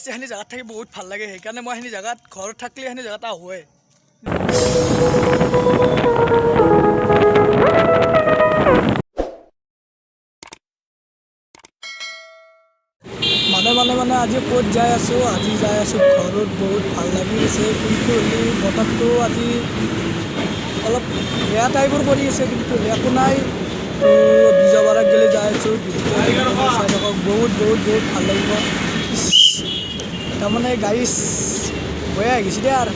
সেইখিনি জেগাত থাকি বহুত ভাল লাগে, সেইকাৰণে মই সেইখিনি জেগাত ঘৰত থাকিলে সেইখিনি জেগাত আহোঁৱে। মানে আজি ক'ত যাই আছোঁ, আজি যাই আছোঁ ঘৰত। বহুত ভাল লাগি আছে, কিন্তু বতৰটো আজি অলপ বেয়া টাইপৰ কৰি আছে, কিন্তু একো নাই। বিজবাৰাক গেলে যাই আছোঁ, চাই থাকক, বহুত ভাল লাগিব। তাৰমানে গাড়ী বয়া আহিছে দে আৰু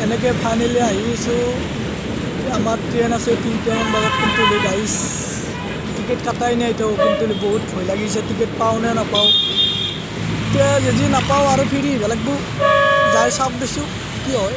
এনেকৈ ফাইনেলি আহিছোঁ। আমাৰ ট্ৰেইন আছে 3টামান বজাত, কিন্তু গাড়ী টিকেট কাটাই নাই তো, কিন্তু বহুত ভয় লাগিছে টিকেট পাওঁ নে নাপাওঁ। এতিয়া যদি নাপাওঁ আৰু ফিৰি আহিব লাগিব, যাই চাওক দিছোঁ কি হয়।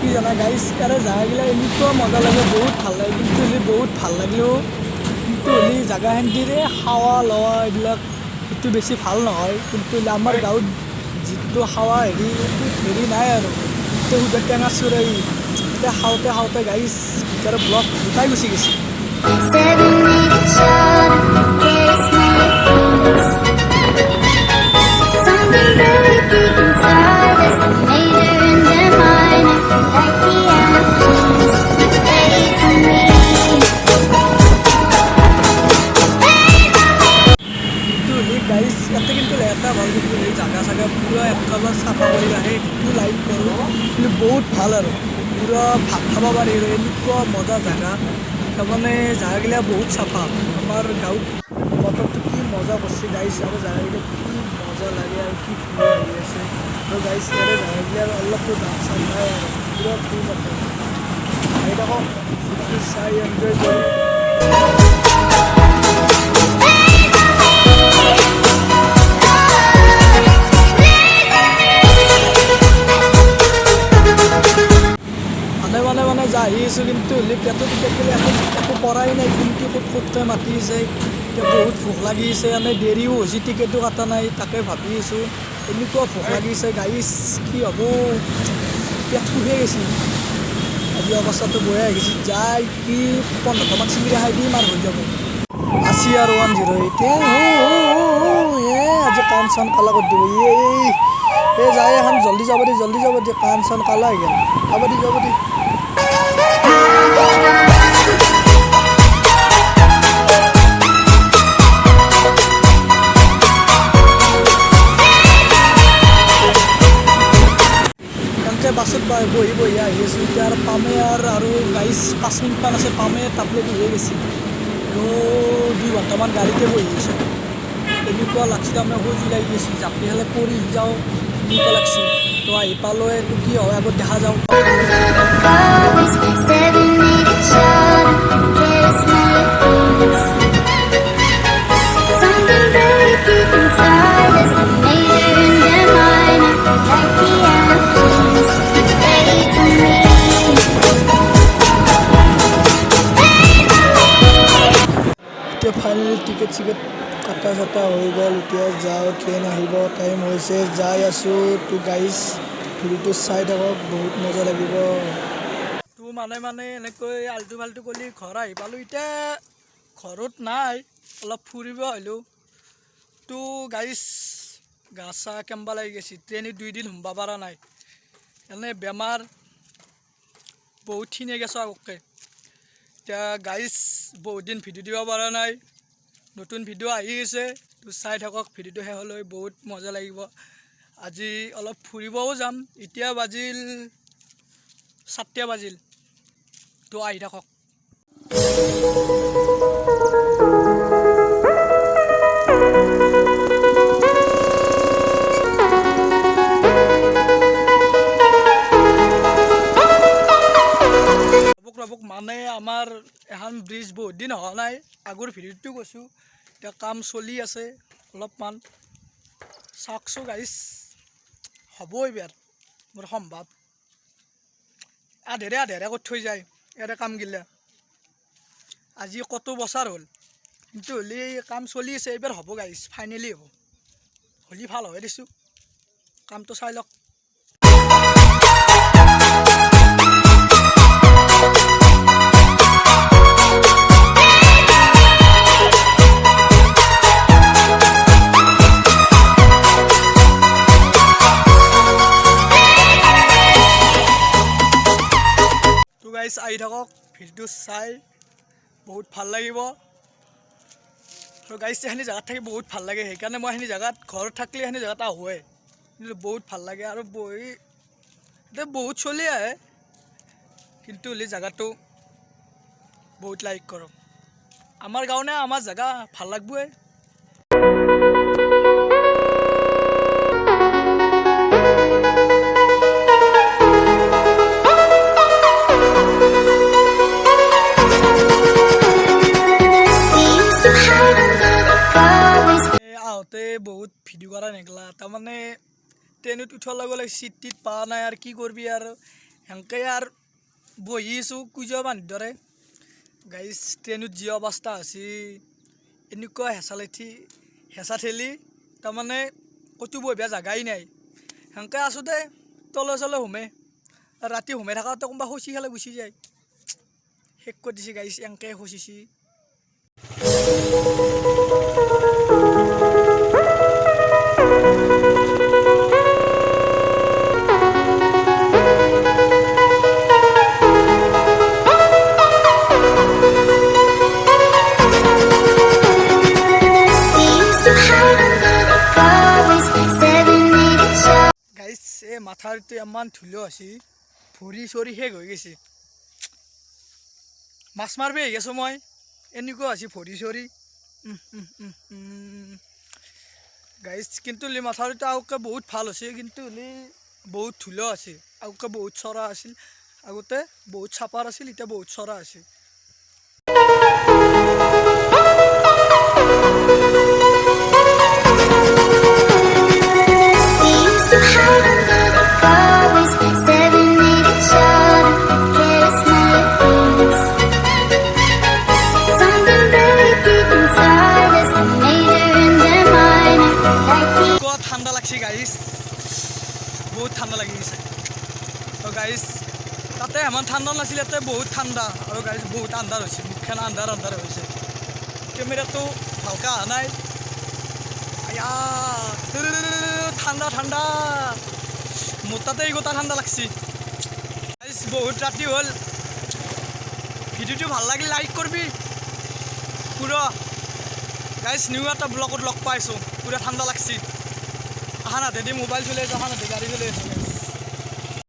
কি জানা গাইজ, ইয়াৰে জেগাগিলা এনেকুৱা মজা লাগে, বহুত ভাল লাগে। কিন্তু বহুত ভাল লাগিলেও কিন্তু জেগাখিনিৰে হাৱা লোৱা এইবিলাক সেইটো বেছি ভাল নহয়। কিন্তু আমাৰ গাঁৱত যিটো হাৱা হেৰি নাই আৰু এতিয়া সুধা টেঙা চুৰাই এতিয়া খাওঁতে গাইজ ভিতৰত ব্লক গোটাই গুচি গৈছে। গাইজ ইয়াতে কিন্তু এটা ভাল, কিন্তু এই জাগা চাগা পুৰা একেবাৰে চাফা কৰি ৰাখে, সেইটো লাইক কৰোঁ। কিন্তু বহুত ভাল আৰু পুৰা ভাত খাব পাৰি আৰু এনেকুৱা মজা জেগা। তাৰমানে জেগাগিলা বহুত চাফা। আমাৰ গাঁৱত বতৰটো কি মজা কৰিছে গাইজ, আৰু জেগাগিলা কি মজা লাগে আৰু কি ফুল আহি আছে। আৰু গাইজ ইয়াৰে জেগাগিলা অলপতো দাম চাম নাই আৰু পুৰা ফুল আছে। আহি থাকক, চাই এনজয় কৰি। মানে যাই আহিছোঁ, কিন্তু পেটত একো কৰাই নাই। কিন্তু ক'ত মাতি আছে, এতিয়া বহুত ভোক লাগিছে। এনেই দেৰিও হৈছে, টিকেটো কটা নাই, তাকে ভাবি আছোঁ। এনেকুৱা ভোক লাগিছে গাইজ, কি হ'ব, পেট শুকাই গৈছে। আজি অৱস্থাটো বেয়া হৈ গৈছে, যাই কি 15টামান চিঙিৰা খাই দিম আৰু হৈ যাব। আছি আৰু 108 আজি কাণ চান কালা কৰি দিব। এই যাই এখন জল্দি যাব দি কাণ চান কালা হৈ গ'ল। যাব দি বাছত বহি আহি আছোঁ। এতিয়া আৰু পামে আৰু গাড়ী 5 মিনিটমান আছে, পামে তাপলে বহি গৈছে। তো 2 ঘণ্টামান গাড়ীতে বহি আছোঁ। এনেকুৱা লাগছে তাৰমানে সজি লাগি গৈছে, জাপি খালে পৰি যাওঁ এনেকুৱা লাগছে। তো আহি পালোঁ, এইটো কি হয় আগত দেখা যাওঁ। এতিয়া ফাইনেলি টিকেট চিকেট কটা চটা হৈ গ'ল। এতিয়া যাওঁ, ট্ৰেইন আহিব, টাইম হৈছে, যাই আছোঁ। তো গাইজ ভিডিঅ'টো চাই থাকক, বহুত মজা লাগিব। তো মানে এনেকৈ আল্টু ফাল্টু কৰি ঘৰ আহি পালোঁ। এতিয়া ঘৰত নাই, অলপ ফুৰিব আহিলোঁ। তো গাইজ গা চা কেম্বা লাগি গৈছে, ট্ৰেইনত 2 দিন সোমাব পৰা নাই। এনে বেমাৰ বহুতখিনি গেছোঁ আগতকৈ। এতিয়া গাইজ বহুত দিন ভিডিঅ' দিব পৰা নাই, নতুন ভিডিঅ' আহি আছে। তো চাই থাকক, ভিডিঅ'টো শেষলৈ, বহুত মজা লাগিব। আজি অলপ ফুৰিবও যাম। এতিয়া বাজিল 7টা বাজিল, তো আহি থাকক। মানে আমাৰ এখন ব্ৰিজ বহুত দিন হোৱা নাই, আগৰ ভিডিঅ'টো কৈছোঁ, এতিয়া কাম চলি আছে অলপমান। চাওকচোন গাইজ, হ'ব এইবাৰ মোৰ সম্ভৱ। আধেৰে কৰি থৈ যায় ইয়াৰে কামগিলা। আজি কত বছৰ হ'ল, কিন্তু হ'লে কাম চলি আছে, এইবাৰ হ'ব গাইজ, ফাইনেলি হ'ব। হ'লে ভাল হয় দিছোঁ, কামটো চাই লওক। আহি থাকক, ভিডিঅ'টো চাই বহুত ভাল লাগিব। আৰু গাইজ সেইখিনি জেগাত থাকি বহুত ভাল লাগে, সেইকাৰণে মই সেইখিনি জেগাত ঘৰত থাকিলে সেইখিনি জেগাত আহোঁৱে, কিন্তু বহুত ভাল লাগে। আৰু বহি এতিয়া বহুত চলি আহে, কিন্তু হ'লে জেগাটো বহুত লাইক কৰোঁ। আমাৰ গাঁও নে আমাৰ জেগা ভাল লাগবই। বহুত ভিডিঅ' কৰা নেগলা, তাৰমানে ট্ৰেইনত উঠাৰ লগে লগে চিট টিট পোৱা নাই, আৰু কি কৰবি আৰু সেনেকৈ আৰু বহি আছোঁ কুঁজা বান্ধি দৰে। গাইজ ট্ৰেইনত যি অৱস্থা হৈছে, এনেকুৱা হেঁচা ঠেলি, তাৰমানে ক'তো বহিব জেগাই নাই। সেনেকৈ আছোঁ দে, তলে চলে সোমে, ৰাতি সোমাই থাকাতে কোনোবা খচি খেলে গুচি যায়, শেষ কৰি দিছে গাইজ, এনেকৈ খচিছে। মাথাটো ইমান ধুলো আছে, ভৰি চৰি শেষ হৈ গৈছে। মাছ মাৰিব আহি আছোঁ মই, এনেকুৱা আছে ভৰি চৰি। গাইজ কিন্তু মাথাটো আগতকৈ বহুত ভাল হৈছে, কিন্তু হ'লে বহুত ধুলো আছে। আগতকৈ বহুত চৰা আছিল, আগতে বহুত চাপাৰ আছিল, এতিয়া বহুত চৰা আছে। ঠাণ্ডা লাগছে গাইজ, বহুত ঠাণ্ডা লাগি গৈছে। তো গাইজ তাতে ইমান ঠাণ্ডা নাছিলে, ইয়াতে বহুত ঠাণ্ডা। আৰু গাইজ বহুত আন্ধাৰ হৈছে, মুখখন আন্ধাৰ হৈছে, কেমেৰাটো ভালকৈ অহা নাই। ঠাণ্ডা মোৰ তাতে গোটা ঠাণ্ডা লাগছে। গাইজ বহুত ৰাতি হ'ল, ভিডিঅ'টো ভাল লাগিলে লাইক কৰবি পুৰা। গাইজ নিউ এটা ব্লগত লগ পাইছোঁ, পুৰা ঠাণ্ডা লাগছে। আহা নাতে দি মোবাইল চলাই আছোঁ, আহা নাতে গাড়ী চলাই আছোঁ।